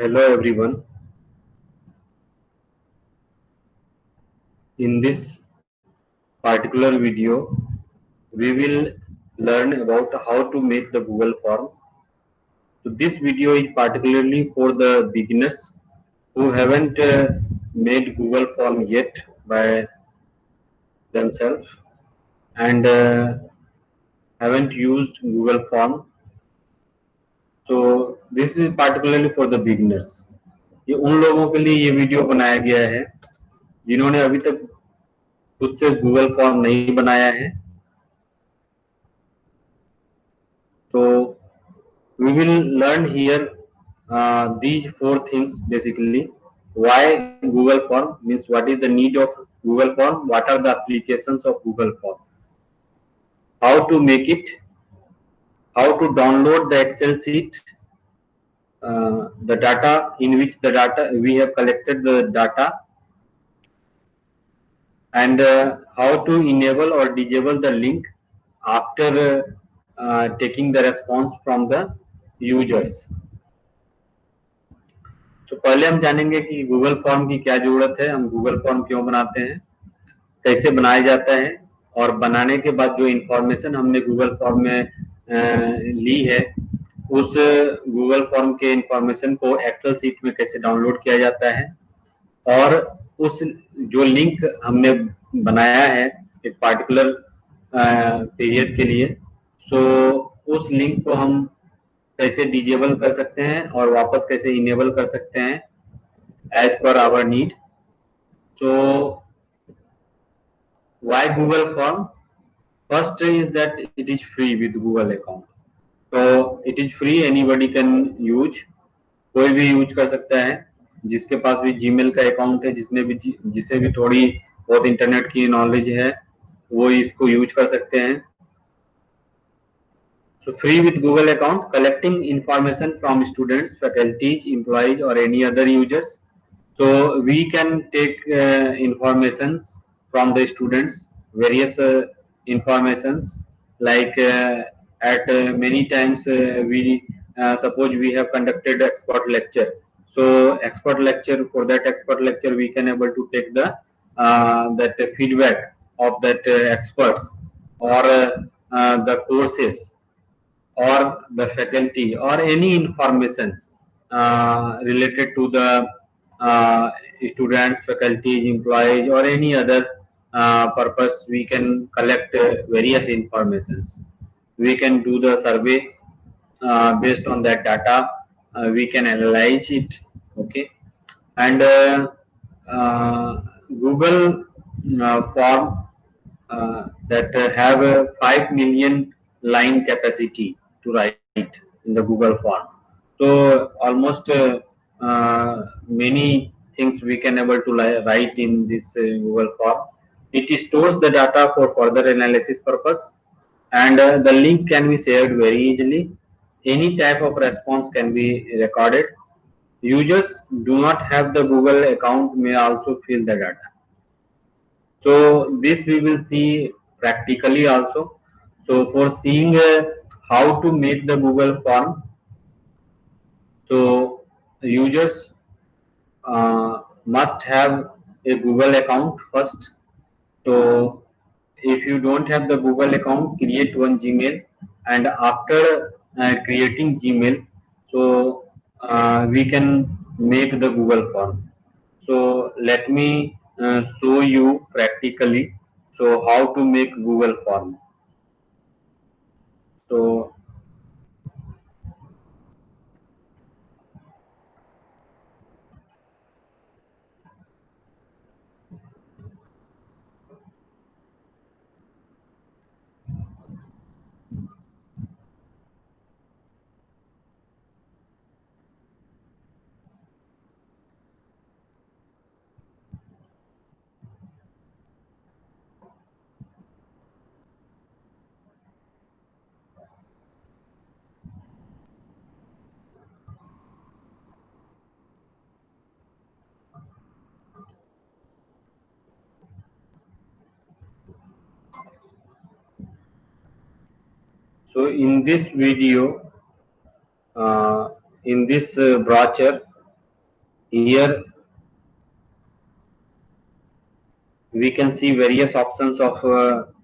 Hello everyone. In this particular video, we will learn about how to make the Google form. So this video is particularly for the beginners who haven't made Google form yet by themselves and haven't used Google form. So this is particularly for the beginners. ये उन लोगों के लिए ये video बनाया गया है जिन्होंने अभी तक खुद से गूगल फॉर्म नहीं बनाया है. So we will learn here these four things basically. Why Google Form means what is the need of Google Form, what are the applications of Google Form, how to make it, how to download the Excel sheet, the data in which the data we have collected the data, and how to enable or disable the link after taking the response from the users. तो पहले हम जानेंगे कि Google form की क्या जरूरत है, हम गूगल फॉर्म क्यों बनाते हैं, कैसे बनाया जाता है और बनाने के बाद जो इंफॉर्मेशन हमने गूगल फॉर्म में ली है उस गूगल फॉर्म के इंफॉर्मेशन को एक्सेल सीट में कैसे डाउनलोड किया जाता है और उस जो लिंक हमने बनाया है एक पार्टिकुलर पीरियड के लिए, सो उस लिंक को हम कैसे डिजेबल कर सकते हैं और वापस कैसे इनेबल कर सकते हैं as per our need. So why Google Form? First is that it is free with Google account. So it is free, anybody can use. कोई भी यूज कर सकता है, जिसके पास भी जीमेल का अकाउंट है, जिसे भी थोड़ी बहुत इंटरनेट की नॉलेज है वो इसको यूज कर सकते हैं. So free with Google account, collecting information from students, faculties, employees or any other users. So we can take informations from the students, various informations like at many times we suppose we have conducted expert lecture. So expert lecture, for that expert lecture we can able to take the that feedback of that experts or the courses or the faculty or any informations related to the students, faculties, employees or any other purpose. We can collect various informations. We can do the survey based on that data. We can analyze it. Okay, and Google form that have a 5 million line capacity to write in the Google form. So almost many things we can able to write in this Google form. It stores the data for further analysis purpose, and the link can be shared very easily. Any type of response can be recorded. Users do not have the Google account may also fill the data. So this we will see practically also. So for seeing how to make the Google form, so users must have a Google account first. So if you don't have the Google account, create one Gmail, and after creating Gmail, so we can make the Google form. So let me show you practically so how to make Google form. So in this video, in this brochure, Here we can see various options of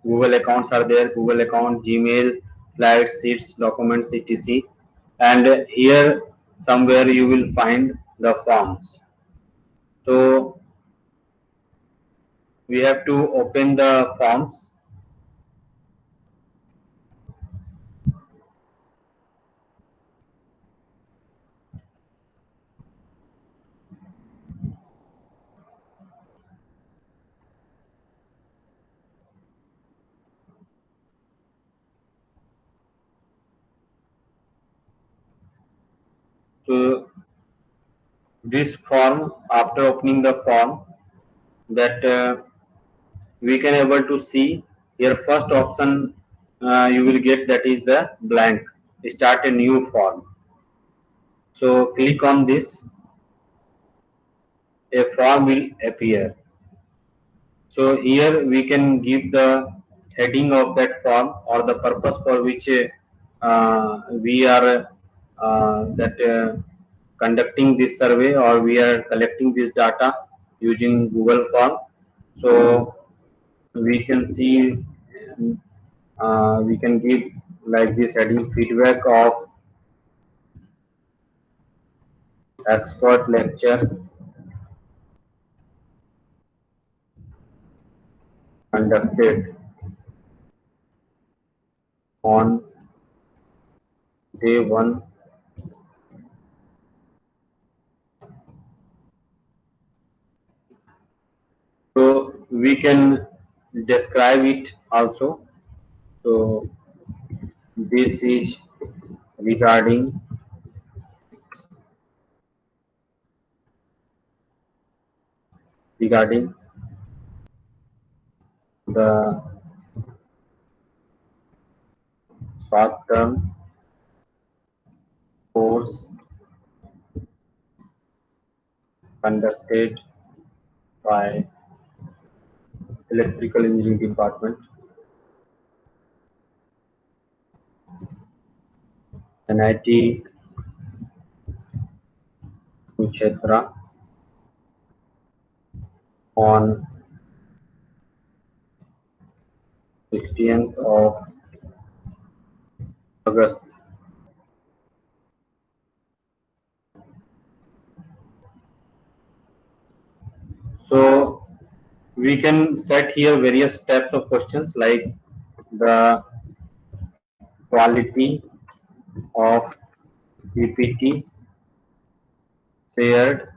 Google accounts are there: Google account, Gmail, slides, sheets, documents, etc. And here somewhere you will find the forms. So we have to open the forms. So this form, after opening the form, that we can able to see here first option you will get, that is the blank, start a new form. So click on this, a form will appear. So here we can give the heading of that form or the purpose for which we are that conducting this survey, or we are collecting this data using Google form. So we can see, we can give like this heading: feedback of expert lecture conducted on day 1. So we can describe it also. So this is regarding regarding the short term course conducted by electrical engineering department, NIT Kurukshetra, on 16th of August. So we can set here various types of questions, like the quality of PPT shared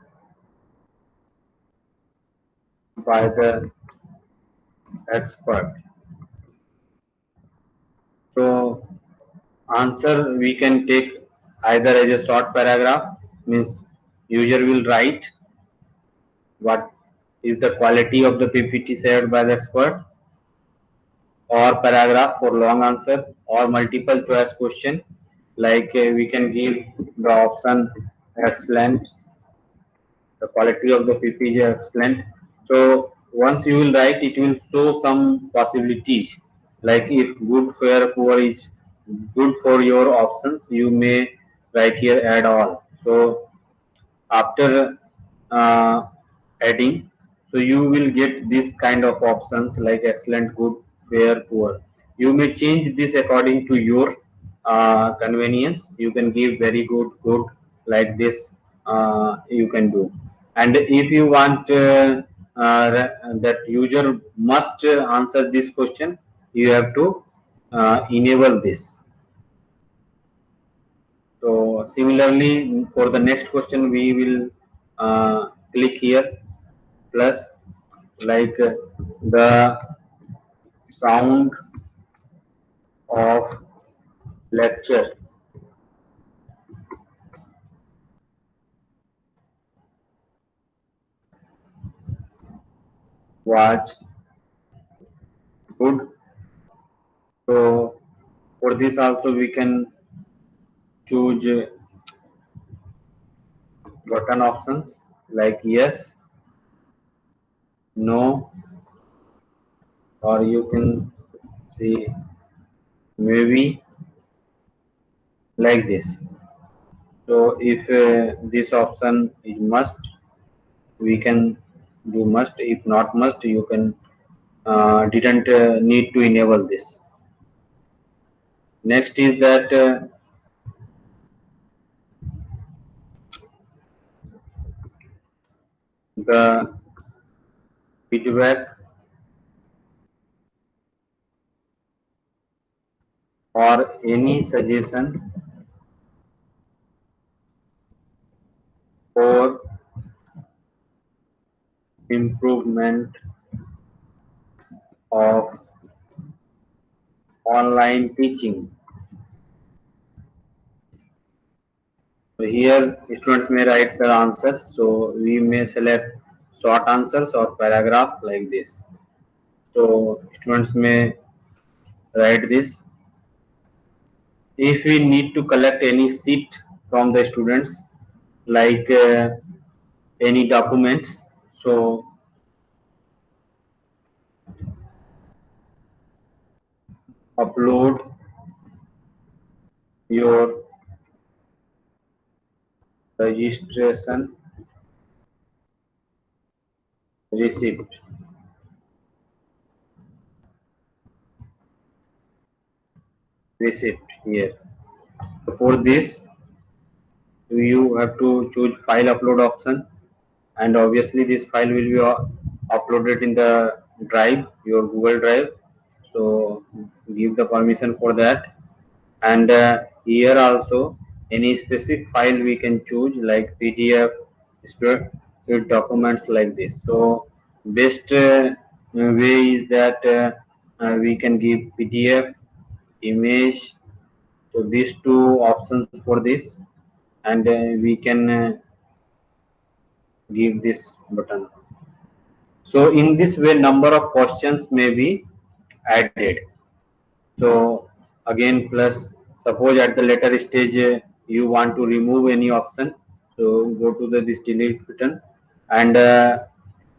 by the expert. So answer we can take either as a short paragraph, means user will write what is the quality of the PPT shared by the expert, or paragraph for long answer, or multiple choice question, like we can give the option excellent, the quality of the PPT is excellent. So once you will write, it will show some possibilities, like if good, fair, poor is good for your options, you may write here add all. So after uh, adding, so you will get this kind of options like excellent, good, fair, poor. You may change this according to your convenience. You can give very good, good, like this, you can do. And if you want that user must answer this question, you have to enable this. So similarly, for the next question, we will click here plus, like the sound of lecture was good. So for this also we can choose button options like yes, no, or you can see maybe, like this. So if this option is must, we can do must. If not must, you can didn't need to enable this. Next is that the feedback or any suggestion for improvement of online teaching. So here students may write the answers. So we may select short answers or paragraph like this. So students may write this. If we need to collect any sheet from the students, like any documents, so upload your registration receipt. Receipt here. So for this, you have to choose file upload option, and obviously this file will be uploaded in the drive, your Google Drive. So give the permission for that, and here also any specific file we can choose like PDF, spread documents like this. So best way is that we can give PDF, image. So these two options for this, and we can give this button. So in this way, number of questions may be added. So again, plus suppose at the later stage you want to remove any option, so go to the this delete button, and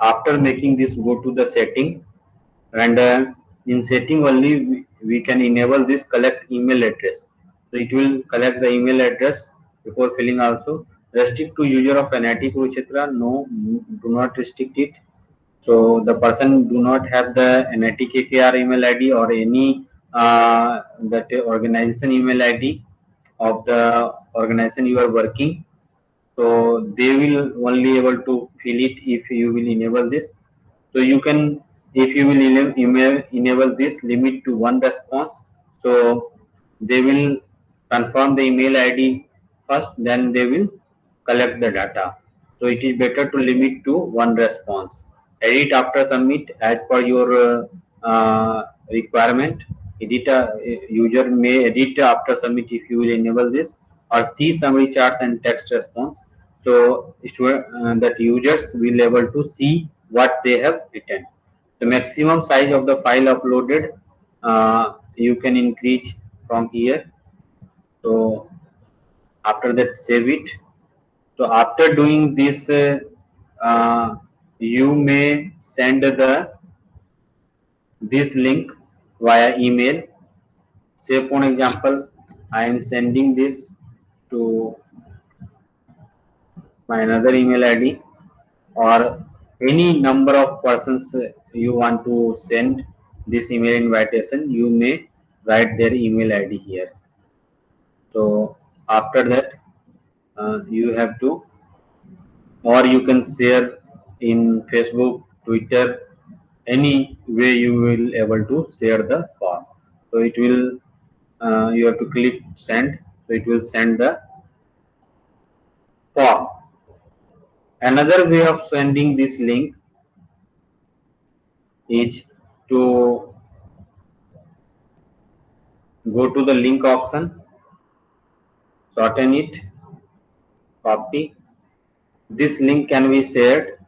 after making this, go to the setting, and in setting only we can enable this collect email address. So it will collect the email address before filling also. Restrict to user of NIT Kurukshetra. No, do not restrict it. So the person do not have the NIT KKR email ID or any that organization email ID of the organization you are working. So they will only able to fill it if you will enable this. So you can, if you will enable this limit to one response. So they will confirm the email ID first, then they will collect the data. So it is better to limit to one response. Edit after submit as per your requirement. User may edit after submit if you will enable this, or see summary charts and text response. So that users will able to see what they have written. The maximum size of the file uploaded you can increase from here. So after that, save it. So after doing this, you may send the this link via email. Say for example, I am sending this to my another email ID, or any number of persons you want to send this email invitation. You may write their email ID here. So after that, you have to, or you can share in Facebook, Twitter, any way you will able to share the form. So it will you have to click send, so it will send the form. Another way of sending this link is to go to the link option, shorten it, copy. This link can be shared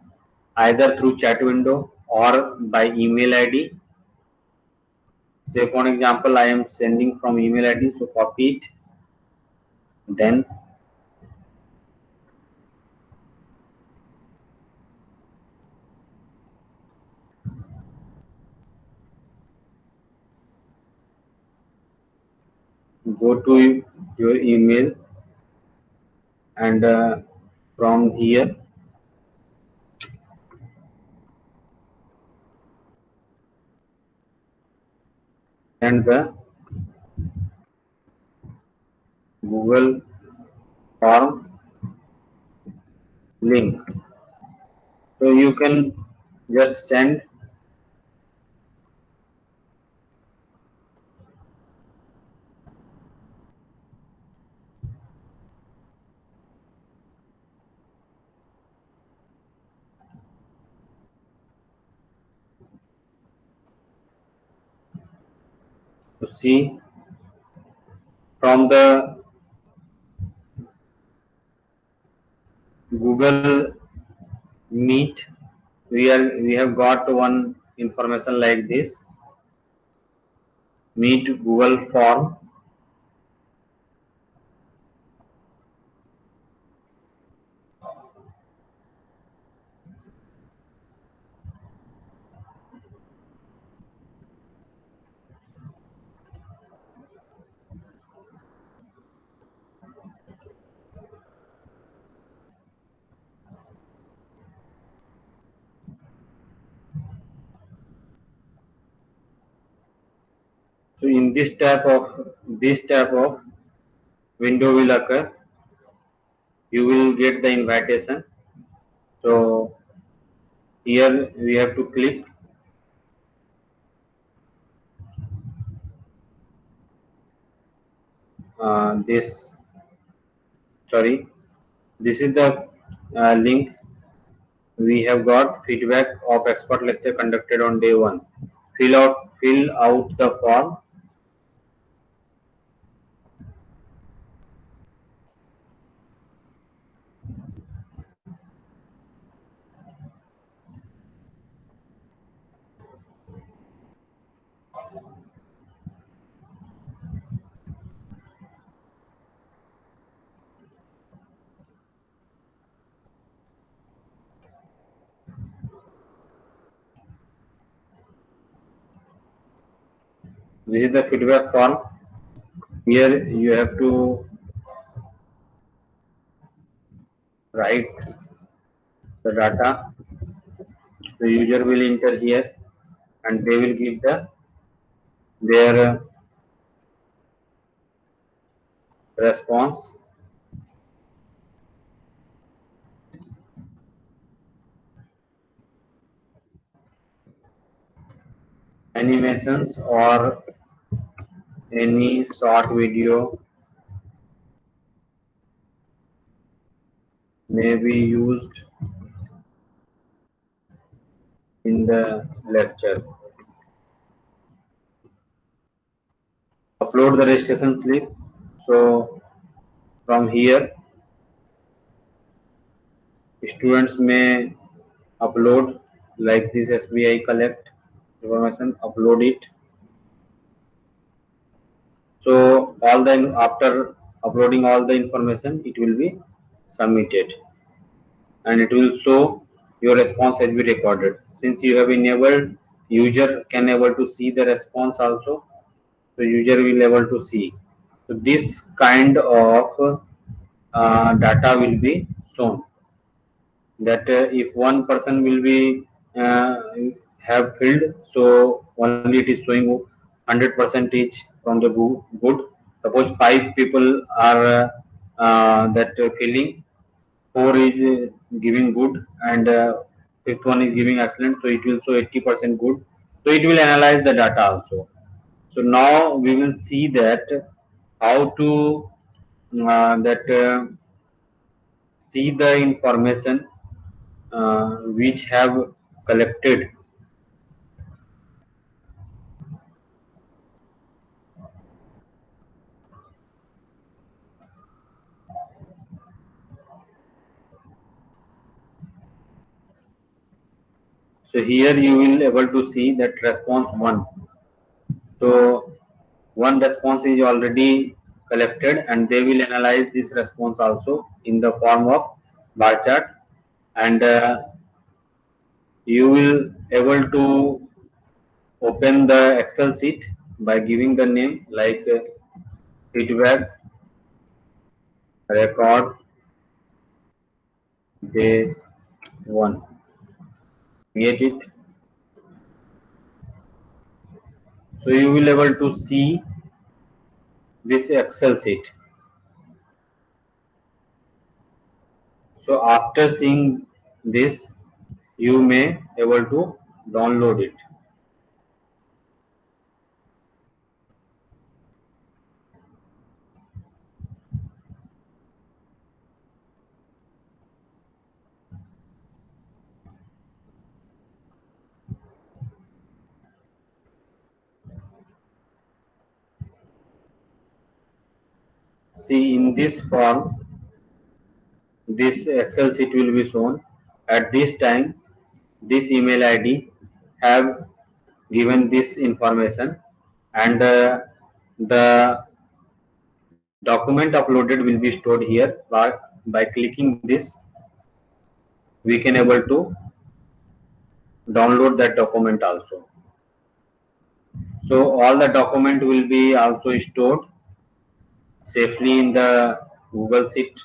either through chat window or by email ID. Say for example, I am sending from email ID, so copy it, then go to your email, and from here send the Google form link. So you can just send. To see from the Google Meet, we have got one information like this: Meet Google form. So in this type of window will occur. You will get the invitation. So here we have to click this. Sorry, this is the link. We have got feedback of expert lecture conducted on day 1. Fill out the form. This is the feedback form. Here you have to write the data. The user will enter here and they will give their response. Animations or any short video may be used in the lecture. Upload the registration slip. So from here, students may upload like this SBI collect information, upload it. So all the after uploading all the information, it will be submitted and it will show your response has been recorded. Since you have enabled, user can able to see the response also. So user will able to see. So this kind of data will be shown. That if one person will be uh, have filled, so only it is showing 100 percentage from the good. Suppose 5 people are that filling, 4 is giving good and fifth one is giving excellent, so it will show 80% good. So it will analyze the data also. So now we will see that how to that see the information which have collected. So here you will able to see that response 1. So one response is already collected and they will analyze this response also in the form of bar chart, and you will able to open the Excel sheet by giving the name like feedback record day 1. Create it. So you will able to see this Excel sheet. So after seeing this, you may able to download it. See, in this form, this Excel sheet will be shown. At this time, this email ID have given this information, and the document uploaded will be stored here. By clicking this, we can able to download that document also. So all the document will be also stored safely in the Google Sheet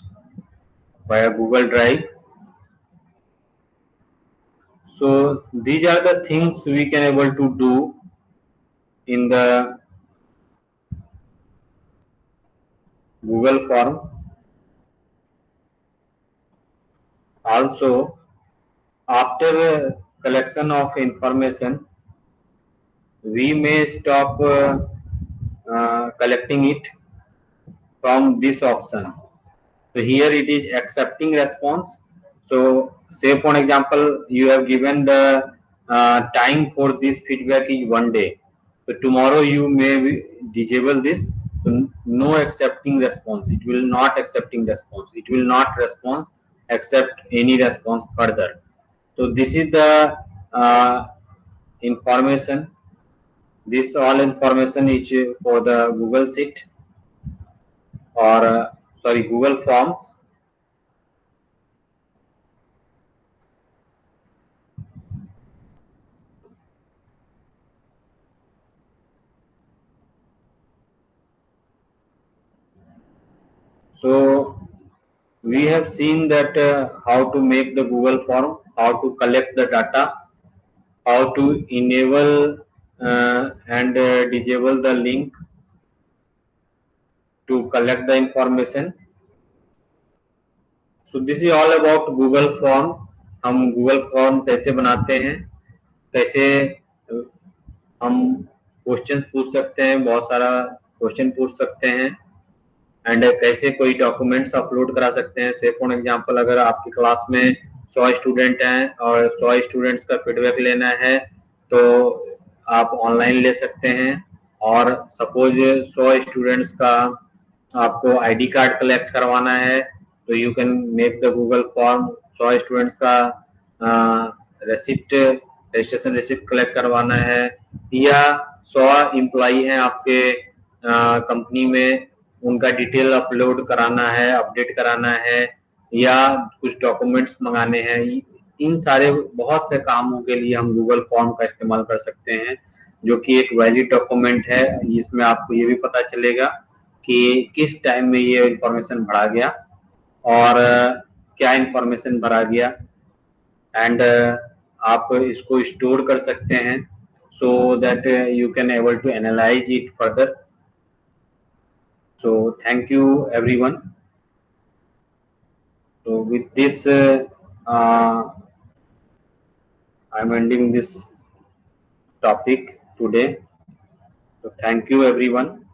via Google Drive. So these are the things we can able to do in the Google form. Also, after collection of information, we may stop collecting it from this option. So here it is accepting response. So say for example, you have given the time for this feedback is 1 day. So tomorrow you may disable this. So no accepting response. It will not accepting response. It will not respond accept any response further. So this is the information. This all information is for the Google Sheet or sorry Google Forms. So we have seen that how to make the Google form, how to collect the data, how to enable and disable the link to collect the information. So this is all about Google form. हम Google form कैसे बनाते हैं, कैसे हम questions पूछ सकते हैं, बहुत सारा क्वेश्चन पूछ सकते हैं, एंड कैसे कोई डॉक्यूमेंट्स अपलोड करा सकते हैं. से फॉर एग्जांपल अगर आपकी क्लास में 100 स्टूडेंट हैं और 100 स्टूडेंट्स का फीडबैक लेना है तो आप ऑनलाइन ले सकते हैं. और सपोज 100 स्टूडेंट्स का आपको आईडी कार्ड कलेक्ट करवाना है तो you can make the Google form. 100 students का रेसिप्ट रजिस्ट्रेशन रिसिप्ट कलेक्ट करवाना है, या 100 एम्प्लॉई हैं आपके कंपनी में, उनका डिटेल अपलोड कराना है, अपडेट कराना है, या कुछ डॉक्यूमेंट्स मंगाने हैं. इन सारे बहुत से कामों के लिए हम गूगल फॉर्म का इस्तेमाल कर सकते हैं, जो कि एक वैलिड डॉक्यूमेंट है. इसमें आपको ये भी पता चलेगा कि किस टाइम में ये इंफॉर्मेशन भरा गया और क्या इंफॉर्मेशन भरा गया, एंड आप इसको स्टोर कर सकते हैं so that you can able to analyze it further. So thank you everyone. So with this I'm ending this topic today. So thank you everyone.